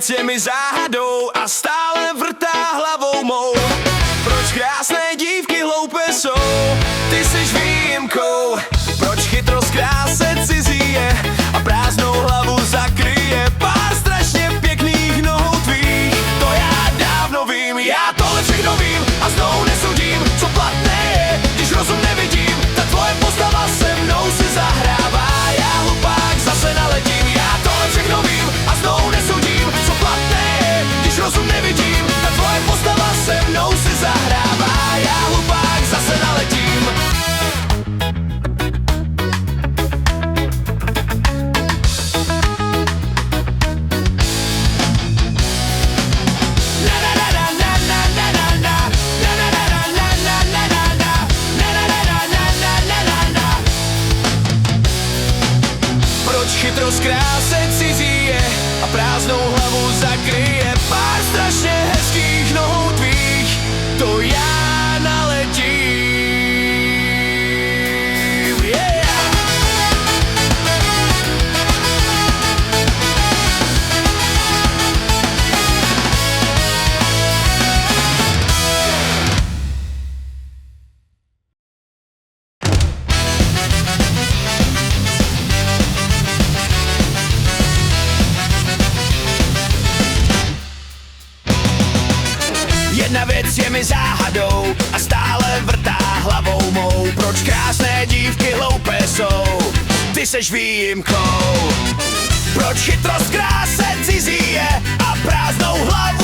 věc je mi záhadou a stále vrtá hlavou mou. Proč krásné dívky hloupé jsou, ty seš výjimkou. Proč chytrost kráse cizí je a prázdnou hlavu zakryje pár strašně pěkných nohou tvých. To já dávno vím, já tohle všechno vím a znovu nesudím, co platné je, když rozum nevidím. Ta tvoje postava se mnou si zahrává, já hlupák zase naletím. Já tohle všechno vím a znovu nesudím, co platné je, když rozum nevidím. Ta tvoje postava se mnou si zahrává, já hlupák zase naletím. Chytrost kráse cizí je a prázdnou hlavu zakryje pár strašně hezkých nohou tvých. To já naletím. Yeah. Jedna věc je mi záhadou a stále vrtá hlavou mou. Proč krásné dívky hloupé jsou, ty seš výjimkou. Proč chytrost kráse cizí je a prázdnou hlavu